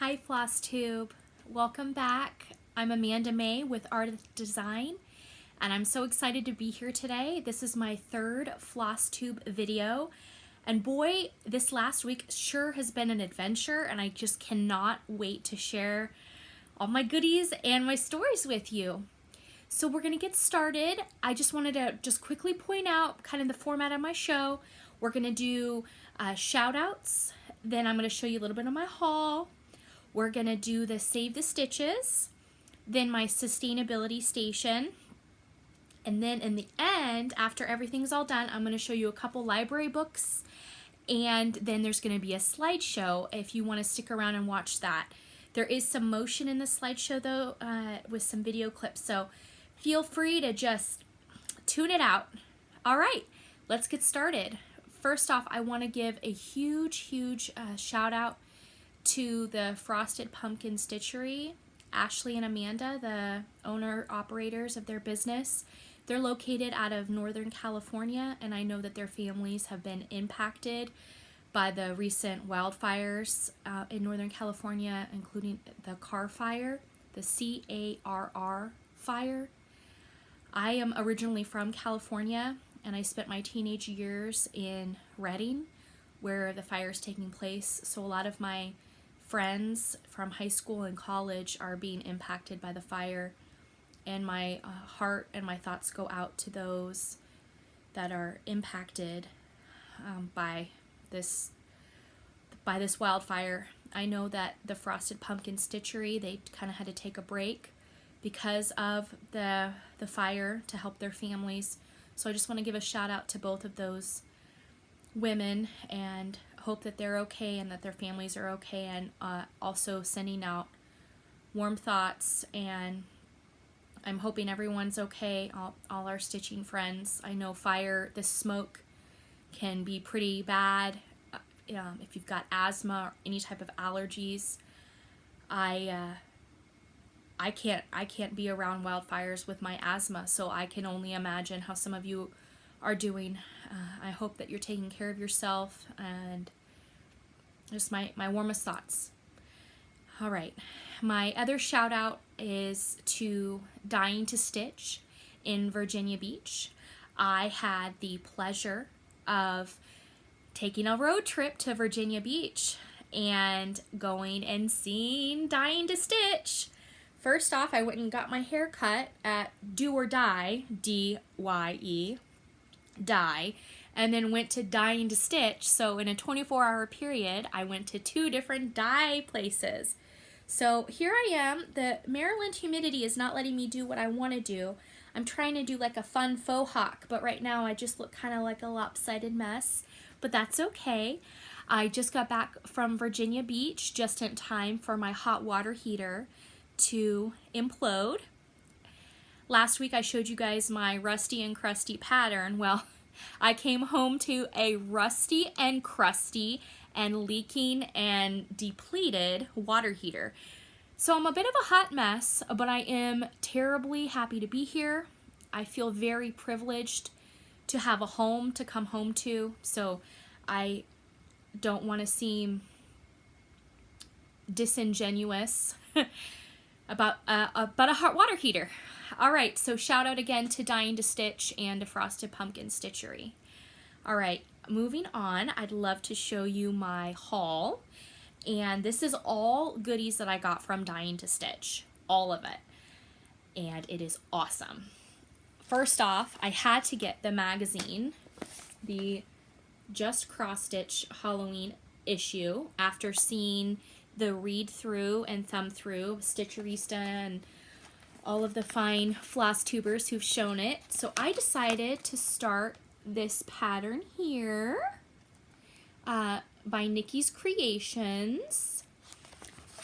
Hi Flosstube, welcome back. I'm Amanda Mae with Ardith Design and I'm so excited to be here today. This is my third Flosstube video and boy, this last week sure has been an adventure and I just cannot wait to share all my goodies and my stories with you. So we're gonna get started. I just wanted to quickly point out kind of the format of my show. We're gonna do shout outs, then I'm gonna show you a little bit of my haul. We're gonna do the Save the Stitches, then my sustainability station, and then in the end, after everything's all done, I'm gonna show you a couple library books, and then there's gonna be a slideshow if you wanna stick around and watch that. There is some motion in the slideshow though, with some video clips, so feel free to just tune it out. All right, let's get started. First off, I wanna give a huge shout out to the Frosted Pumpkin Stitchery, Ashley and Amanda, the owner-operators of their business. They're located out of Northern California, and I know that their families have been impacted by the recent wildfires in Northern California, including the Carr Fire, the C-A-R-R fire. I am originally from California, and I spent my teenage years in Redding, where the fire is taking place, so a lot of my friends from high school and college are being impacted by the fire, and my heart and my thoughts go out to those that are impacted by this wildfire. I know that the Frosted Pumpkin Stitchery, they kind of had to take a break because of the fire to help their families. So I just want to give a shout out to both of those women and hope that they're okay and that their families are okay, and also sending out warm thoughts, and I'm hoping everyone's okay, all our stitching friends. I know the smoke can be pretty bad if you've got asthma or any type of allergies. I can't be around wildfires with my asthma, so I can only imagine how some of you are doing. I hope that you're taking care of yourself, and just my warmest thoughts. All right, my other shout out is to Dying to Stitch in Virginia Beach. I had the pleasure of taking a road trip to Virginia Beach and going and seeing Dying to Stitch. First off, I went and got my hair cut at Do or Die, D-Y-E, dye, and then went to Dying to Stitch. So in a 24-hour period, I went to 2 different dye places. So here I am. The Maryland humidity is not letting me do what I want to do. I'm trying to do like a fun faux hawk, but right now I just look kind of like a lopsided mess, but that's okay. I just got back from Virginia Beach just in time for my hot water heater to implode. Last week I showed you guys my rusty and crusty pattern. Well, I came home to a rusty and crusty and leaking and depleted water heater. So I'm a bit of a hot mess, but I am terribly happy to be here. I feel very privileged to have a home to come home to, so I don't want to seem disingenuous about a hot water heater. All right, so shout out again to Dying to Stitch and to Frosted Pumpkin Stitchery. All right, moving on, I'd love to show you my haul. And this is all goodies that I got from Dying to Stitch, all of it. And it is awesome. First off, I had to get the magazine, the Just Cross Stitch Halloween issue, after seeing the read through and thumb through of Stitcherista and all of the fine floss tubers who've shown it. So I decided to start this pattern here by Nikki's Creations,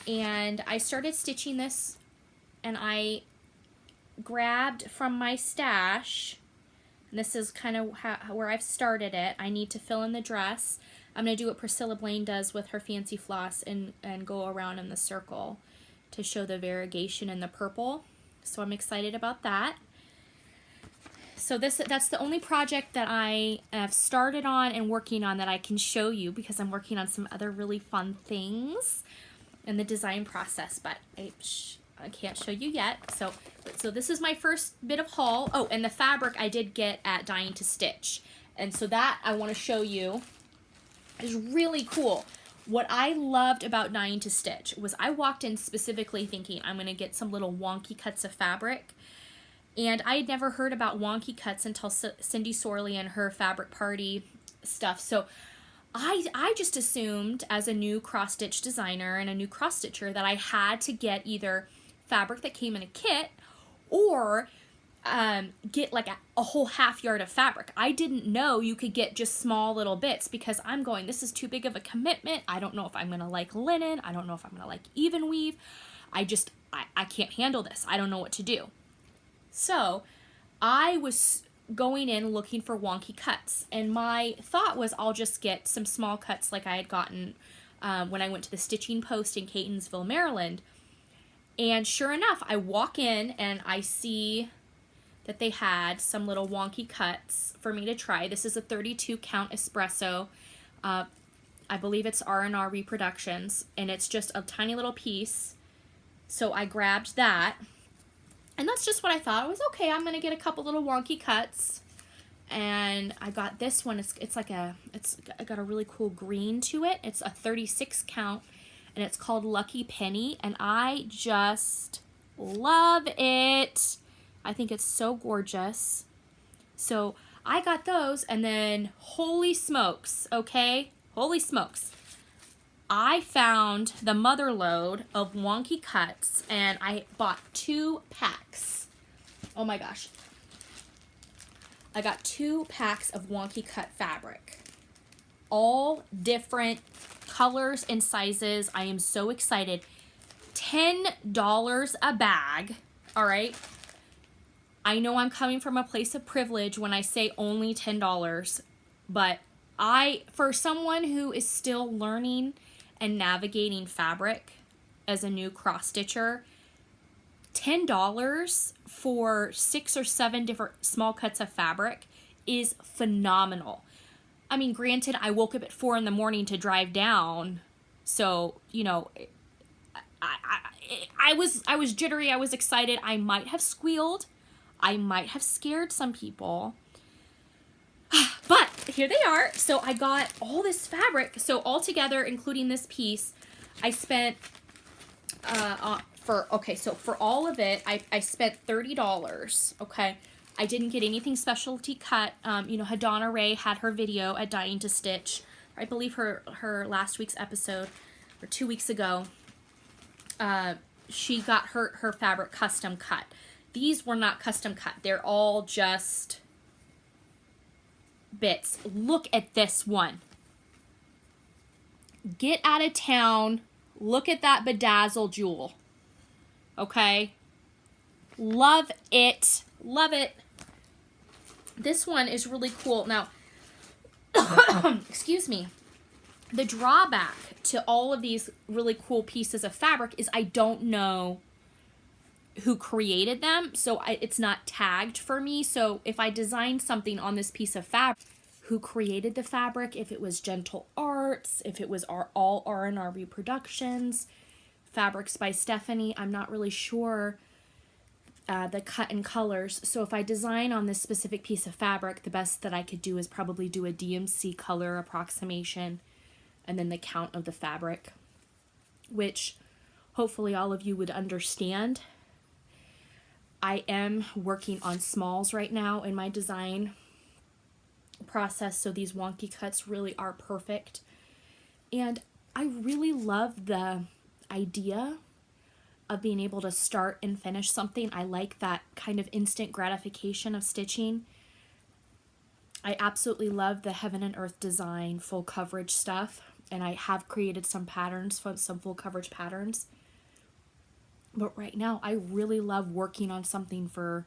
and I started stitching this, and I grabbed from my stash, and this is kind of where I've started it. I need to fill in the dress. I'm going to do what Priscilla Blaine does with her fancy floss and go around in the circle to show the variegation in the purple. So I'm excited about that. So that's the only project that I have started on and working on that I can show you, because I'm working on some other really fun things. in the design process, but I can't show you yet. So this is my first bit of haul. Oh, and the fabric I did get at Dying to Stitch. And so that I want to show you is really cool. What I loved about Dying to Stitch was I walked in specifically thinking I'm going to get some little wonky cuts of fabric. And I had never heard about wonky cuts until Cindy Sorley and her fabric party stuff. So I just assumed as a new cross-stitch designer and a new cross-stitcher that I had to get either fabric that came in a kit or get like a whole half yard of fabric. I didn't know you could get just small little bits because I'm going, this is too big of a commitment. I don't know if I'm going to like linen. I don't know if I'm going to like even weave. I can't handle this. I don't know what to do. So I was going in looking for wonky cuts, and my thought was I'll just get some small cuts like I had gotten when I went to the Stitching Post in Catonsville, Maryland. And sure enough, I walk in and I see that they had some little wonky cuts for me to try. This is a 32 count espresso. I believe it's R&R Reproductions, and it's just a tiny little piece. So I grabbed that. And that's just what I thought. It was okay, I'm going to get a couple little wonky cuts. And I got this one. It's got a really cool green to it. It's a 36 count, and it's called Lucky Penny. And I just love it. I think it's so gorgeous. So I got those, and then holy smokes, okay? Holy smokes. I found the mother lode of wonky cuts, and I bought 2 packs. Oh my gosh. I got 2 packs of wonky cut fabric. All different colors and sizes. I am so excited. $10 a bag, all right? I know I'm coming from a place of privilege when I say only $10, but for someone who is still learning and navigating fabric as a new cross-stitcher, $10 for 6 or 7 different small cuts of fabric is phenomenal. I mean, granted, I woke up at 4 in the morning to drive down, so, you know, I was jittery, I was excited, I might have squealed, I might have scared some people, but here they are. So I got all this fabric. So altogether, including this piece, I spent, for all of it, I spent $30, okay? I didn't get anything specialty cut. You know, Hadana Ray had her video at Dying to Stitch. I believe her last week's episode, or 2 weeks ago, she got her fabric custom cut. These were not custom cut. They're all just bits. Look at this one. Get out of town. Look at that bedazzle jewel. Okay? Love it. Love it. This one is really cool. Now, excuse me. The drawback to all of these really cool pieces of fabric is I don't know who created them, so it's not tagged for me. So if I designed something on this piece of fabric, who created the fabric, if it was Gentle Arts, if it was all R&R Reproductions, Fabrics by Stephanie, I'm not really sure the cut and colors. So if I design on this specific piece of fabric, the best that I could do is probably do a DMC color approximation and then the count of the fabric, which hopefully all of you would understand. I am working on smalls right now in my design process, so these wonky cuts really are perfect. And I really love the idea of being able to start and finish something. I like that kind of instant gratification of stitching. I absolutely love the Heaven and Earth design full coverage stuff, and I have created some patterns, some full coverage patterns. But right now, I really love working on something for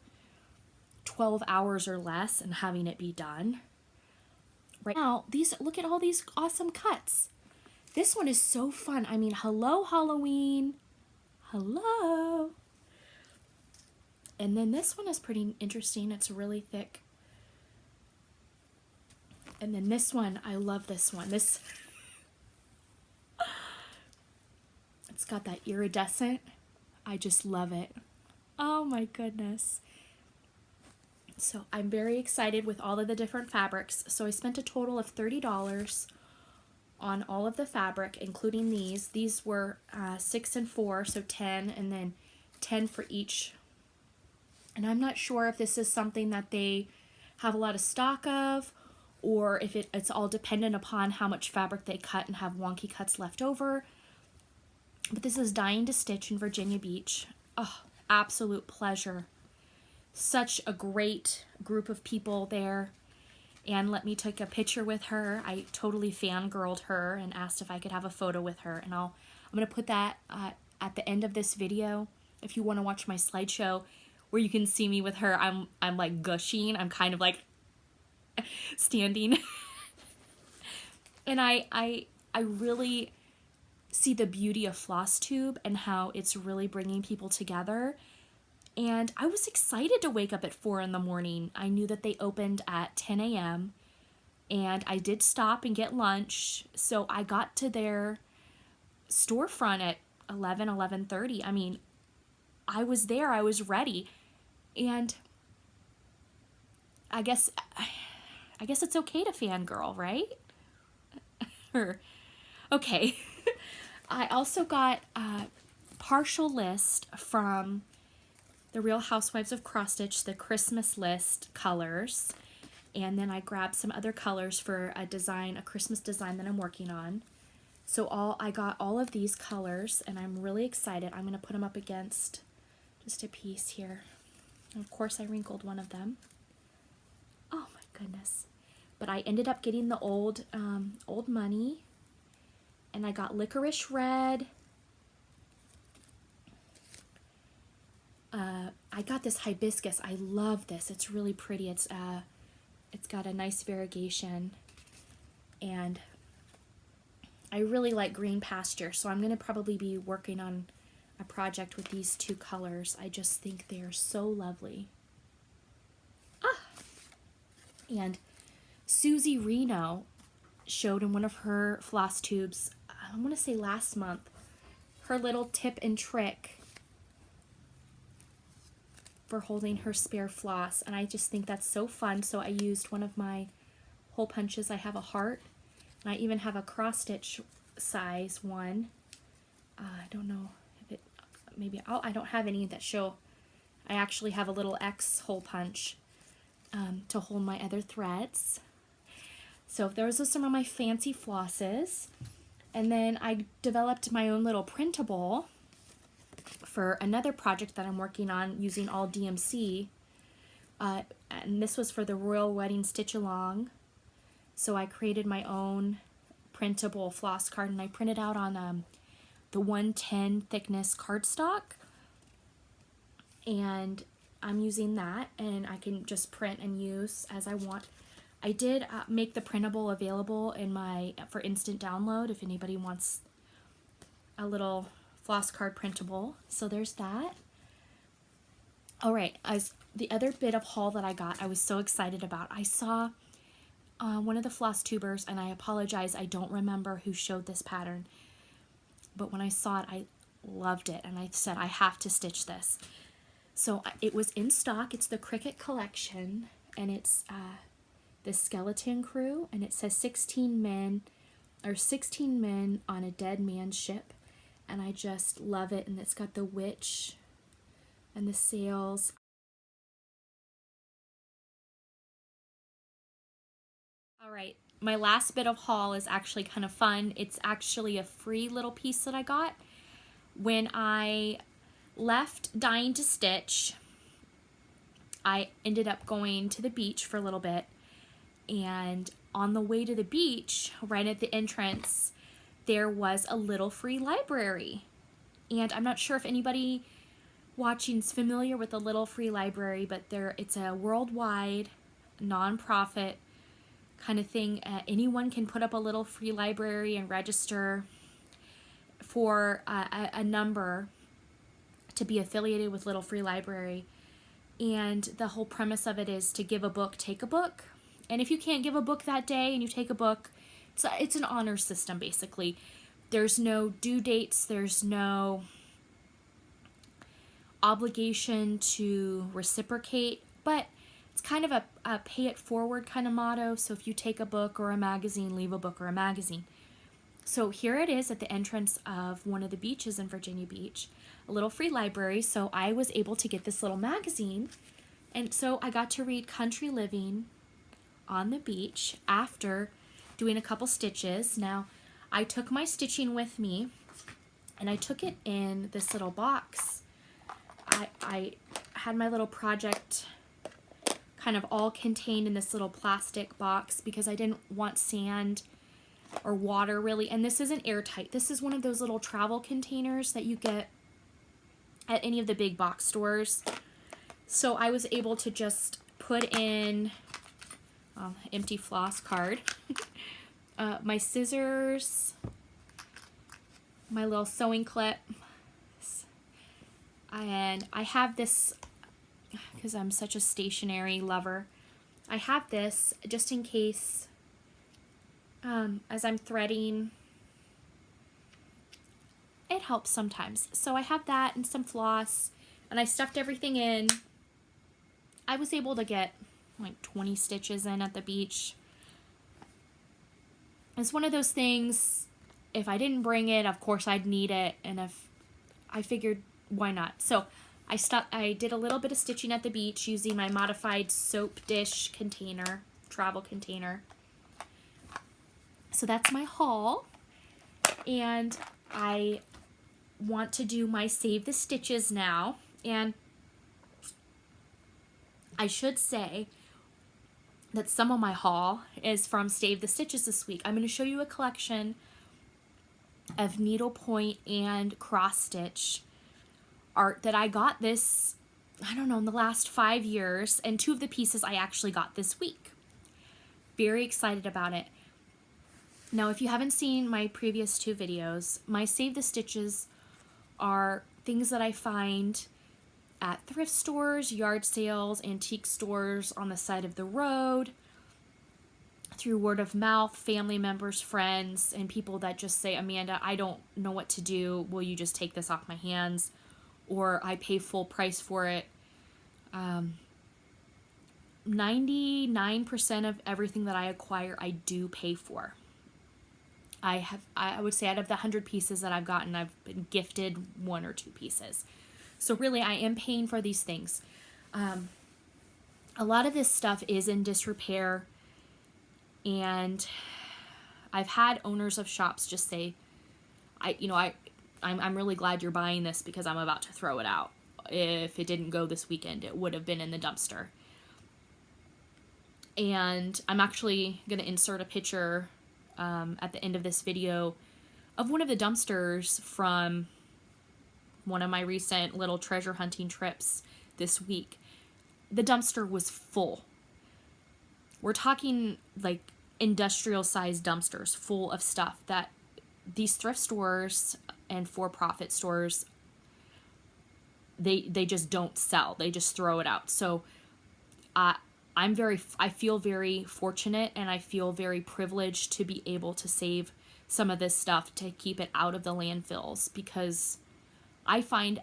12 hours or less and having it be done. Right now, look at all these awesome cuts. This one is so fun. I mean, hello, Halloween. Hello. And then this one is pretty interesting. It's really thick. And then this one, I love this one. It's got that iridescent. I just love it. Oh my goodness. So I'm very excited with all of the different fabrics. So I spent a total of $30 on all of the fabric, including these. These were 6 and 4, so 10, and then 10 for each. And I'm not sure if this is something that they have a lot of stock of, or if it's all dependent upon how much fabric they cut and have wonky cuts left over. But this is Dying to Stitch in Virginia Beach. Oh, absolute pleasure. Such a great group of people there. And let me take a picture with her. I totally fangirled her and asked if I could have a photo with her. And I'm going to put that at the end of this video. If you want to watch my slideshow where you can see me with her, I'm like gushing. I'm kind of like standing. And I really see the beauty of Flosstube and how it's really bringing people together. And I was excited to wake up at 4 in the morning. I knew that they opened at 10 a.m. and I did stop and get lunch. So I got to their storefront at 11:30. I mean, I was there, I was ready. And I guess it's okay to fangirl, right? Okay. I also got a partial list from the Real Housewives of Cross Stitch, the Christmas list colors. And then I grabbed some other colors for a Christmas design that I'm working on. So I got all of these colors, and I'm really excited. I'm going to put them up against just a piece here. And of course, I wrinkled one of them. Oh my goodness. But I ended up getting the old money, and I got licorice red. I got this hibiscus. I love this. It's really pretty. It's got a nice variegation, and I really like green pasture, so I'm going to probably be working on a project with these two colors. I just think they are so lovely. And Susie Reno showed in one of her floss tubes, I want to say last month, her little tip and trick for holding her spare floss, and I just think that's so fun. So I used one of my hole punches. I have a heart, and I even have a cross stitch size one. I don't know if it, maybe, I don't have any that show. I actually have a little X hole punch to hold my other threads. So those are some of my fancy flosses. And then I developed my own little printable for another project that I'm working on using all DMC. And this was for the Royal Wedding Stitch Along. So I created my own printable floss card, and I printed out on the 110 thickness cardstock. And I'm using that, and I can just print and use as I want. I did make the printable available for instant download if anybody wants a little floss card printable. So there's that. All right, as the other bit of haul that I got, I was so excited about. I saw one of the floss tubers, and I apologize, I don't remember who showed this pattern, but when I saw it, I loved it, and I said I have to stitch this. So it was in stock. It's the Cricket collection, and it's the Skeleton Crew, and it says 16 men on a dead man's ship, and I just love it. And it's got the witch and the sails. All right, my last bit of haul is actually kind of fun. It's actually a free little piece that I got when I left Dying to Stitch. I ended up going to the beach for a little bit, and on the way to the beach, right at the entrance, there was a little free library. And I'm not sure if anybody watching is familiar with the Little Free Library, but it's a worldwide nonprofit kind of thing. Anyone can put up a little free library and register for a number to be affiliated with Little Free Library. And the whole premise of it is to give a book, take a book. And if you can't give a book that day and you take a book, it's an honor system basically. There's no due dates, there's no obligation to reciprocate, but it's kind of a pay it forward kind of motto. So if you take a book or a magazine, leave a book or a magazine. So here it is at the entrance of one of the beaches in Virginia Beach, a little free library. So I was able to get this little magazine, and so I got to read Country Living on the beach after doing a couple stitches. Now I took my stitching with me, and I took it in this little box. I had my little project kind of all contained in this little plastic box because I didn't want sand or water really. And this isn't airtight. This is one of those little travel containers that you get at any of the big box stores. So I was able to just put in empty floss card, my scissors, my little sewing clip, and I have this because I'm such a stationery lover. I have this just in case as I'm threading. It helps sometimes. So I have that and some floss, and I stuffed everything in. I was able to get like 20 stitches in at the beach. It's one of those things, if I didn't bring it, of course I'd need it, and if I figured, why not? So I did a little bit of stitching at the beach using my modified soap dish container, travel container. So that's my haul, and I want to do my Save the Stitches now. And I should say that some of my haul is from Save the Stitches this week. I'm going to show you a collection of needlepoint and cross stitch art that I got this, I don't know, in the last 5 years, and 2 of the pieces I actually got this week. Very excited about it. Now, if you haven't seen my previous 2 videos, my Save the Stitches are things that I find at thrift stores, yard sales, antique stores, on the side of the road, through word of mouth, family members, friends, and people that just say, Amanda, I don't know what to do. Will you just take this off my hands? Or I pay full price for it. 99% of everything that I acquire, I do pay for. I would say out of the 100 pieces that I've gotten, I've been gifted 1 or 2 pieces. So really, I am paying for these things. A lot of this stuff is in disrepair, and I've had owners of shops just say, I'm really glad you're buying this because I'm about to throw it out. If it didn't go this weekend, it would have been in the dumpster. And I'm actually going to insert a picture at the end of this video of one of the dumpsters from one of my recent little treasure hunting trips this week. The dumpster was full. We're talking like industrial sized dumpsters full of stuff that these thrift stores and for-profit stores, they just don't sell. They just throw it out. So I feel very fortunate, and I feel very privileged to be able to save some of this stuff to keep it out of the landfills, because I find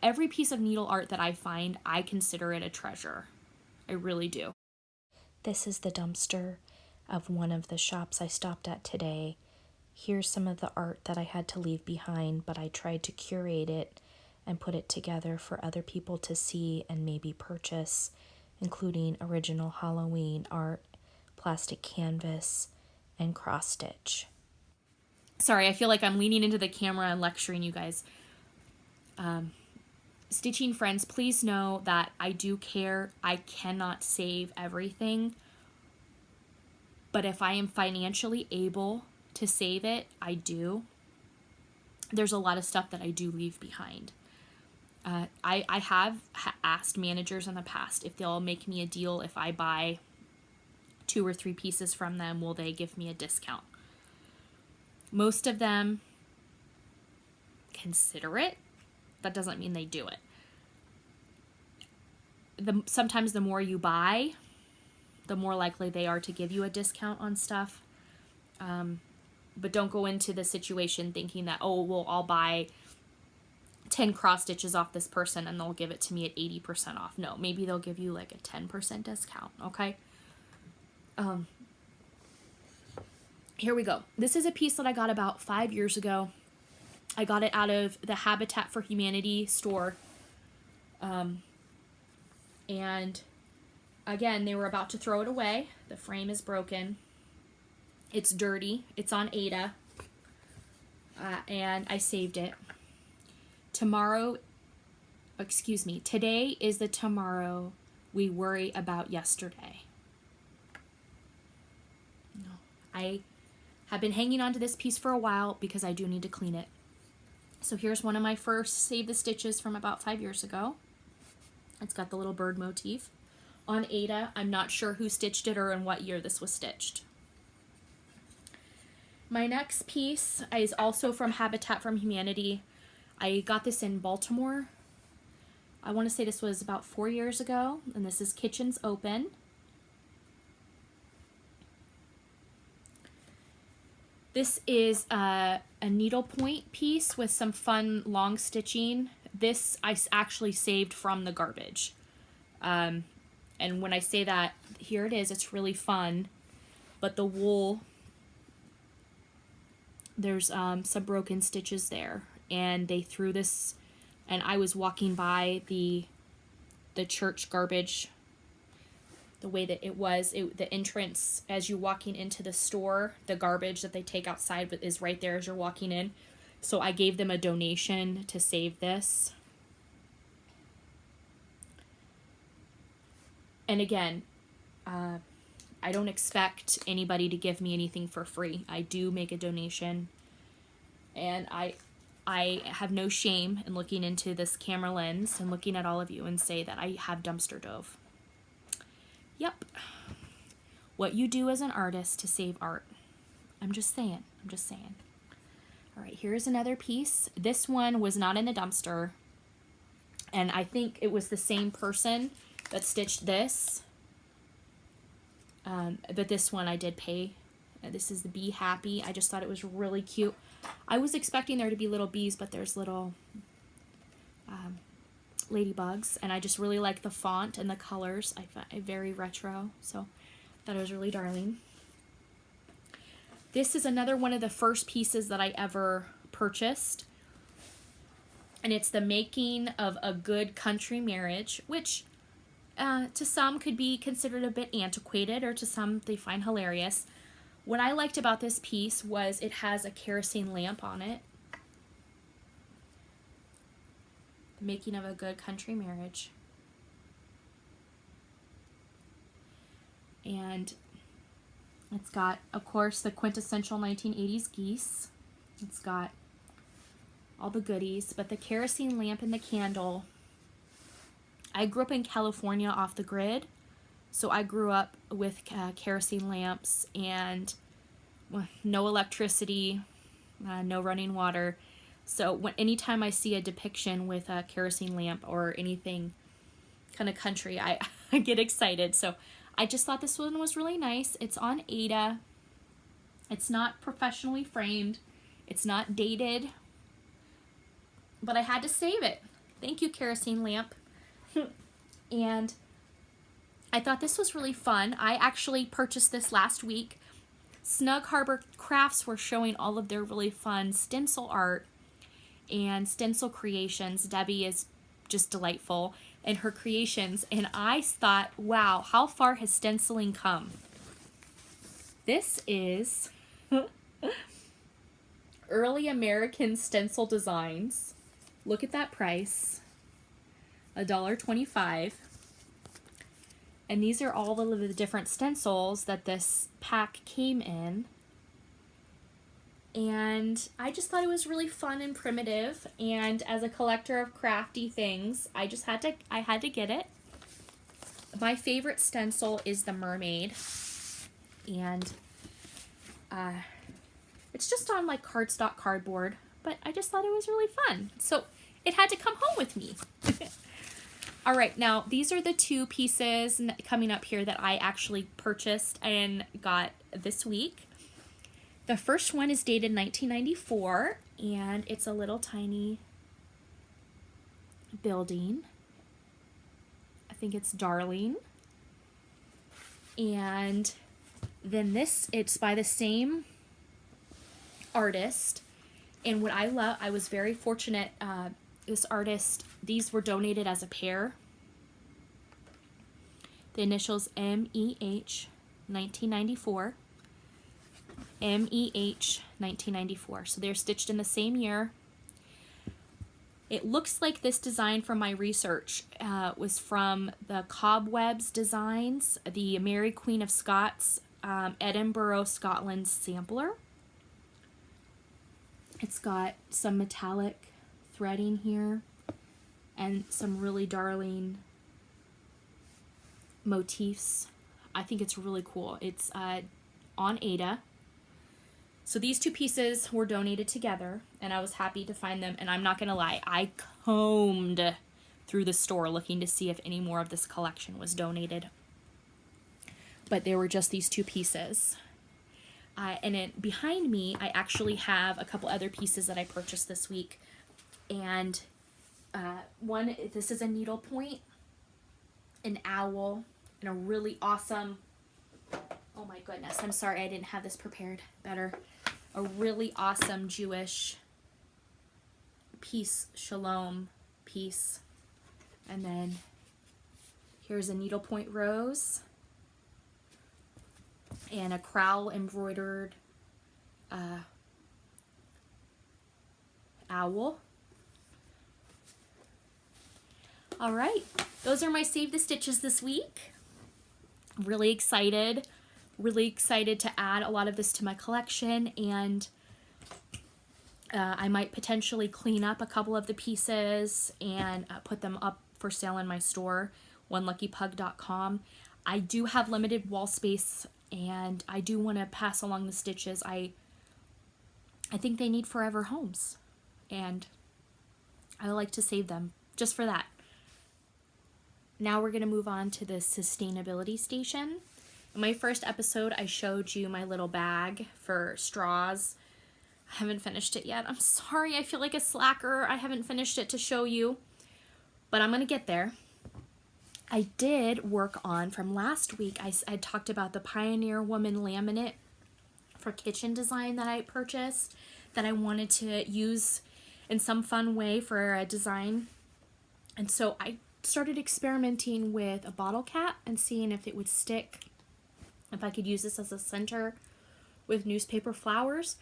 every piece of needle art that I find, I consider it a treasure. I really do. This is the dumpster of one of the shops I stopped at today. Here's some of the art that I had to leave behind, but I tried to curate it and put it together for other people to see and maybe purchase, including original Halloween art, plastic canvas, and cross stitch. Sorry, I feel like I'm leaning into the camera and lecturing you guys. Stitching friends, please know that I do care. I cannot save everything, but if I am financially able to save it, I do. There's a lot of stuff that I do leave behind. I have asked managers in the past if they'll make me a deal if I buy 2 or 3 pieces from them, will they give me a discount? Most of them consider it. That doesn't mean they do it. Sometimes the more you buy, the more likely they are to give you a discount on stuff. but don't go into the situation thinking that, oh, well, I'll buy 10 cross stitches off this person and they'll give it to me at 80% off. No, maybe they'll give you like a 10% discount, okay? Here we go. This is a piece that I got about 5 years ago. I got it out of the Habitat for Humanity store. And again, they were about to throw it away. The frame is broken. It's dirty. It's on Ada. And I saved it. Today is the tomorrow we worry about yesterday. I have been hanging on to this piece for a while because I do need to clean it. So here's one of my first Save the Stitches from about 5 years ago. It's got the little bird motif. On Ada, I'm not sure who stitched it or in what year this was stitched. My next piece is also from Habitat for Humanity. I got this in Baltimore. I want to say this was about 4 years ago, and this is Kitchens Open. This is a needlepoint piece with some fun long stitching. This I actually saved from the garbage. And when I say that, here it is. It's really fun. But the wool, there's some broken stitches there. And they threw this, and I was walking by the church garbage, the way that it was, the entrance as you're walking into the store, the garbage that they take outside is right there as you're walking in. So I gave them a donation to save this. And again, I don't expect anybody to give me anything for free. I do make a donation, and I have no shame in looking into this camera lens and looking at all of you and say that I have dumpster dove. Yep. What you do as an artist to save art. I'm just saying. All right, here's another piece. This one was not in the dumpster, and I think it was the same person that stitched this. But this one I did pay. This is the Be Happy. I just thought it was really cute. I was expecting there to be little bees, but there's little ladybugs, and I just really like the font and the colors. I find it very retro, so I thought it was really darling. This is another one of the first pieces that I ever purchased, and it's the Making of a Good Country Marriage, which to some could be considered a bit antiquated, or to some they find hilarious. What I liked about this piece was it has a kerosene lamp on it. The Making of a Good Country Marriage. And it's got, of course, the quintessential 1980s geese. It's got all the goodies, but the kerosene lamp and the candle. I grew up in California off the grid, so I grew up with kerosene lamps and no electricity, no running water. So anytime I see a depiction with a kerosene lamp or anything kind of country, I get excited. So I just thought this one was really nice. It's on Ada. It's not professionally framed. It's not dated. But I had to save it. Thank you, kerosene lamp. And I thought this was really fun. I actually purchased this last week. Snug Harbor Crafts were showing all of their really fun stencil art and stencil creations. Debbie is just delightful in her creations, and I thought, wow, how far has stenciling come? This is Early American Stencil Designs. Look at that price, $1.25. And these are all of the different stencils that this pack came in. And I just thought it was really fun and primitive. And as a collector of crafty things, I had to get it. My favorite stencil is the mermaid. And it's just on like cardstock cardboard. But I just thought it was really fun. So it had to come home with me. All right, now these are the two pieces coming up here that I actually purchased and got this week. The first one is dated 1994, and it's a little tiny building. I think it's Darling. And then this, it's by the same artist. And what I love, I was very fortunate, this artist, these were donated as a pair. The initials MEH 1994. MEH 1994. So they're stitched in the same year. It looks like this design from my research was from the Cobwebs Designs, the Mary Queen of Scots, Edinburgh, Scotland sampler. It's got some metallic threading here and some really darling motifs. I think it's really cool. It's on Ada. So these two pieces were donated together, and I was happy to find them. And I'm not going to lie, I combed through the store looking to see if any more of this collection was donated. But there were just these two pieces. And behind me, I actually have a couple other pieces that I purchased this week. And this is a needlepoint, an owl, and a really awesome, oh my goodness, I'm sorry I didn't have this prepared better. A really awesome Jewish piece, shalom piece. And then here's a needlepoint rose and a crowl embroidered owl. All right, those are my Save the Stitches this week. I'm really excited to add a lot of this to my collection, and I might potentially clean up a couple of the pieces and put them up for sale in my store, oneluckypug.com. I do have limited wall space, and I do want to pass along the stitches. I think they need forever homes, and I like to save them just for that. Now we're going to move on to the sustainability station. In my first episode, I showed you my little bag for straws. I haven't finished it yet. I'm sorry, I feel like a slacker. I haven't finished it to show you, but I'm going to get there. I did work on, from last week, I talked about the Pioneer Woman laminate for kitchen design that I purchased, that I wanted to use in some fun way for a design. And so I started experimenting with a bottle cap and seeing if it would stick, if I could use this as a center with newspaper flowers.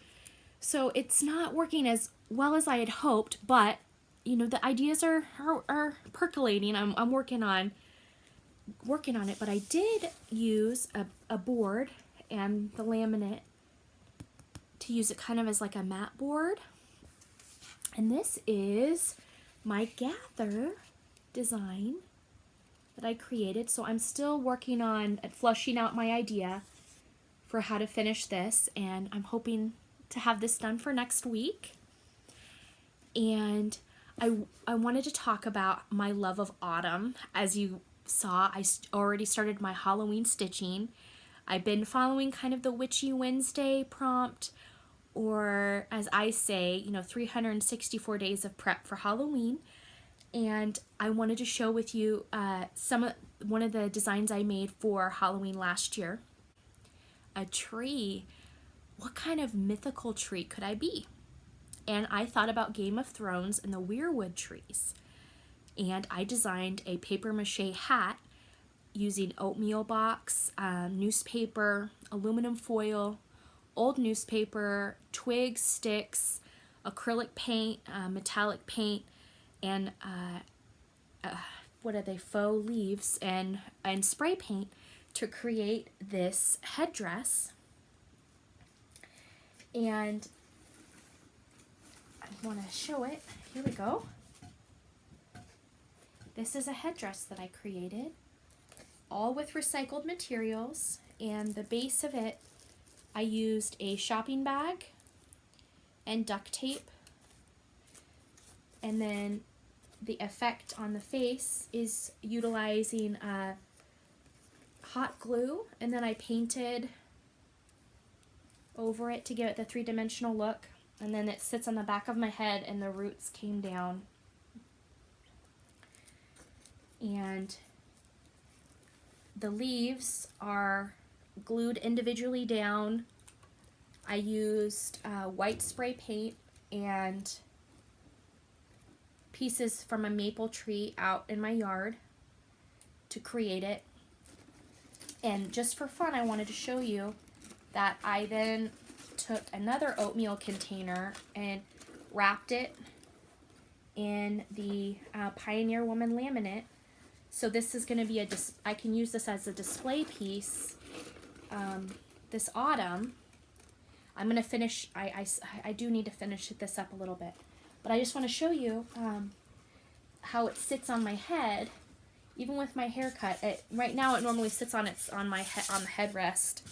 So it's not working as well as I had hoped, but you know, the ideas are percolating. I'm working on it, but I did use a board and the laminate to use it kind of as like a mat board. And this is my gather design that I created. So I'm still working on fleshing out my idea for how to finish this, and I'm hoping to have this done for next week. And I wanted to talk about my love of autumn. As you saw, I already started my Halloween stitching. I've been following kind of the Witchy Wednesday prompt, or as I say, you know, 364 days of prep for Halloween. And I wanted to show with you one of the designs I made for Halloween last year. A tree. What kind of mythical tree could I be? And I thought about Game of Thrones and the Wierwood trees. And I designed a paper mache hat using oatmeal box, newspaper, aluminum foil, old newspaper, twigs, sticks, acrylic paint, metallic paint, and what are they, faux leaves and spray paint to create this headdress. And I want to show it. Here we go. This is a headdress that I created, all with recycled materials, and the base of it, I used a shopping bag and duct tape, and then the effect on the face is utilizing hot glue, and then I painted over it to give it the three-dimensional look. And then it sits on the back of my head and the roots came down. And the leaves are glued individually down. I used white spray paint and pieces from a maple tree out in my yard to create it. And just for fun, I wanted to show you that I then took another oatmeal container and wrapped it in the Pioneer Woman laminate. So this is going to be I can use this as a display piece this autumn. I'm going to finish, I do need to finish this up a little bit. But I just want to show you how it sits on my head, even with my haircut. Right now it normally sits on on the headrest,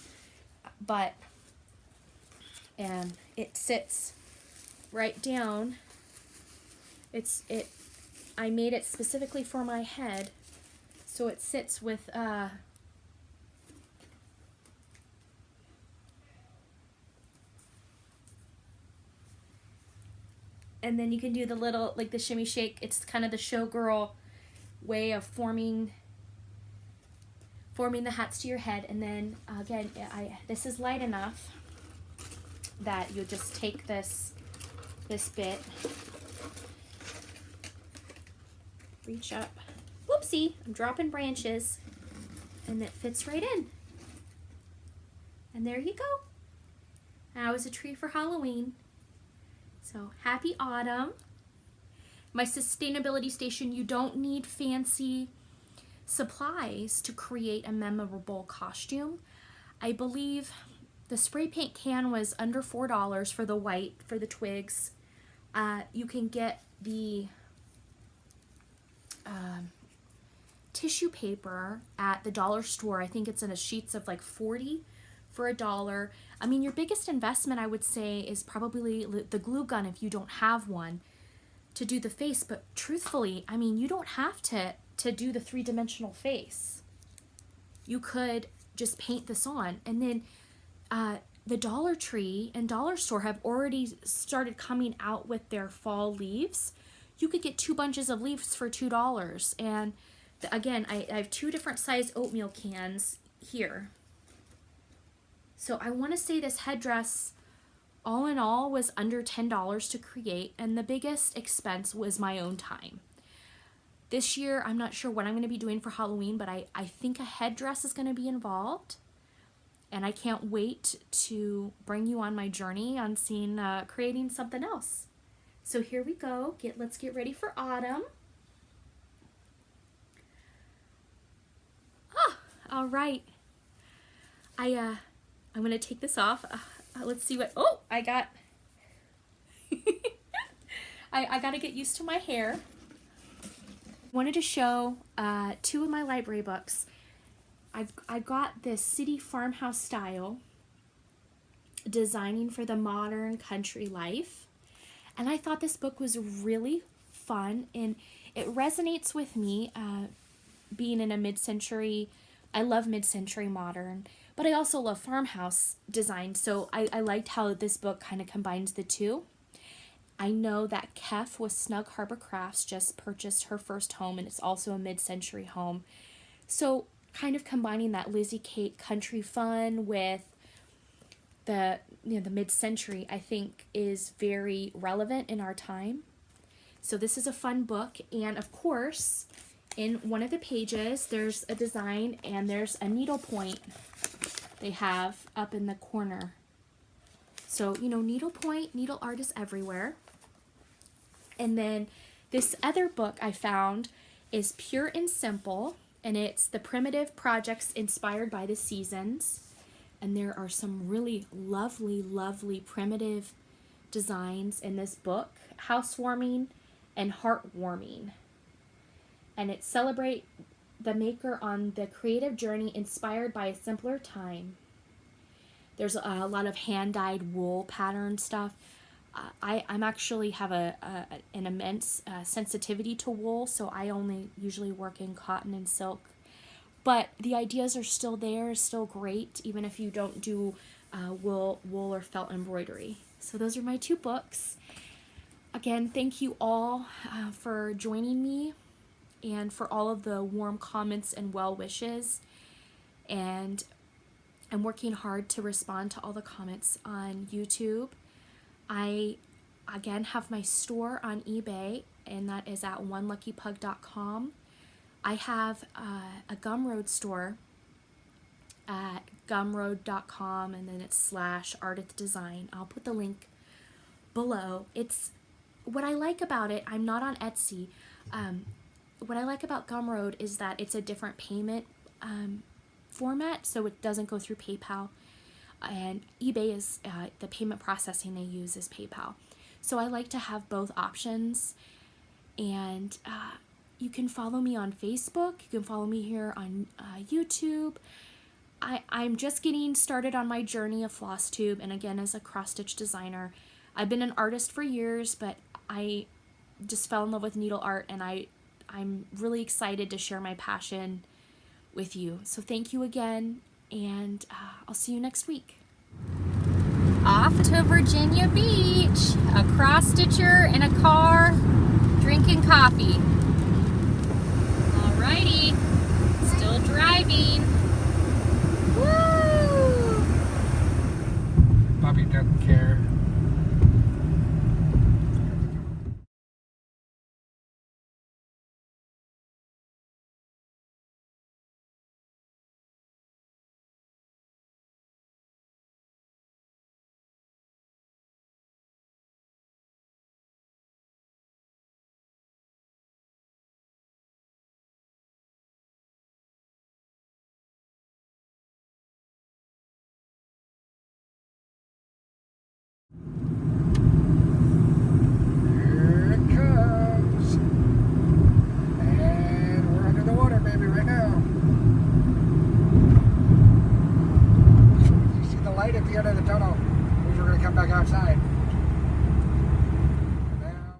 but it sits right down. I made it specifically for my head, so it sits with and then you can do the little, like the shimmy shake. It's kind of the showgirl way of forming the hats to your head. And then again, this is light enough that you'll just take this bit, reach up, whoopsie, I'm dropping branches, and it fits right in. And there you go. Now is a tree for Halloween. So happy autumn. My sustainability station, you don't need fancy supplies to create a memorable costume. I believe the spray paint can was under $4 for the white, for the twigs. You can get the tissue paper at the dollar store. I think it's in a sheets of like 40 for $1. I mean, your biggest investment, I would say, is probably the glue gun if you don't have one to do the face. But truthfully, I mean, you don't have to do the three-dimensional face. You could just paint this on. And then the Dollar Tree and Dollar Store have already started coming out with their fall leaves. You could get 2 bunches of leaves for $2. And again, I have 2 different size oatmeal cans here. So I want to say this headdress, all in all, was under $10 to create, and the biggest expense was my own time. This year, I'm not sure what I'm going to be doing for Halloween, but I think a headdress is going to be involved, and I can't wait to bring you on my journey on seeing creating something else. So here we go. Let's get ready for autumn. Ah, all right. I'm going to take this off. Let's see what, oh, I got, I got to get used to my hair. Wanted to show 2 of my library books. I got this city farmhouse style, designing for the modern country life. And I thought this book was really fun, and it resonates with me being in a mid-century. I love mid-century modern, but I also love farmhouse design, so I liked how this book kind of combines the two. I know that Kef with Snug Harbor Crafts just purchased her first home, and it's also a mid-century home. So kind of combining that Lizzie Kate country fun with the mid-century, I think, is very relevant in our time. So this is a fun book, and of course, in one of the pages, there's a design and there's a needlepoint they have up in the corner. So, needlepoint, needle art is everywhere. And then this other book I found is Pure and Simple, and it's the primitive projects inspired by the seasons. And there are some really lovely, lovely primitive designs in this book, housewarming and heartwarming. And it celebrates the maker on the creative journey inspired by a simpler time. There's a lot of hand-dyed wool pattern stuff. I'm actually have an immense sensitivity to wool, so I only usually work in cotton and silk. But the ideas are still there, still great, even if you don't do wool or felt embroidery. So those are my 2 books. Again, thank you all for joining me and for all of the warm comments and well wishes. And I'm working hard to respond to all the comments on YouTube. I, again, have my store on eBay, and that is at oneluckypug.com. I have a Gumroad store at gumroad.com, and then it's /Ardith Design. I'll put the link below. It's what I like about it. I'm not on Etsy. What I like about Gumroad is that it's a different payment format, so it doesn't go through PayPal. And eBay is the payment processing they use is PayPal. So I like to have both options. And you can follow me on Facebook. You can follow me here on YouTube. I'm just getting started on my journey of Flosstube, and again, as a cross-stitch designer. I've been an artist for years, but I just fell in love with needle art, and I'm really excited to share my passion with you. So thank you again, and I'll see you next week. Off to Virginia Beach, a cross-stitcher in a car, drinking coffee. Alrighty, still driving. Woo! Bobby doesn't care. Here it comes. And we're under the water, baby, right now. You see the light at the end of the tunnel? Means we're going to come back outside. Now.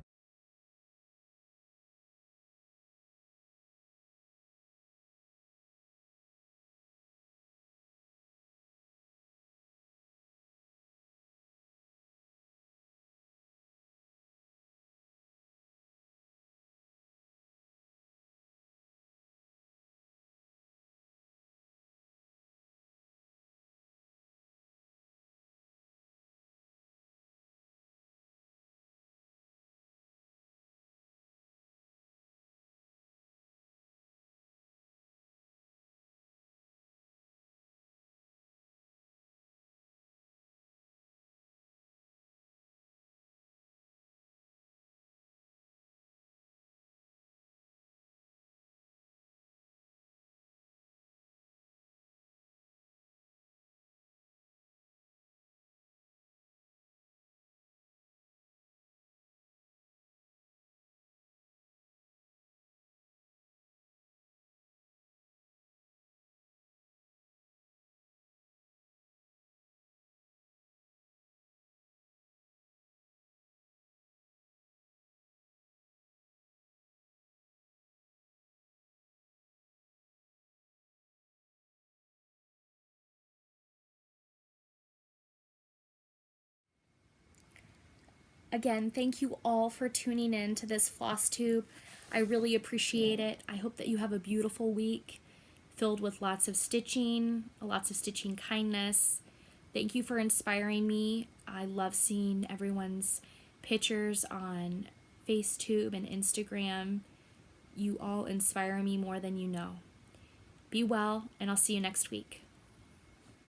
Again, thank you all for tuning in to this Flosstube. I really appreciate it. I hope that you have a beautiful week filled with lots of stitching kindness. Thank you for inspiring me. I love seeing everyone's pictures on Facetube and Instagram. You all inspire me more than you know. Be well, and I'll see you next week.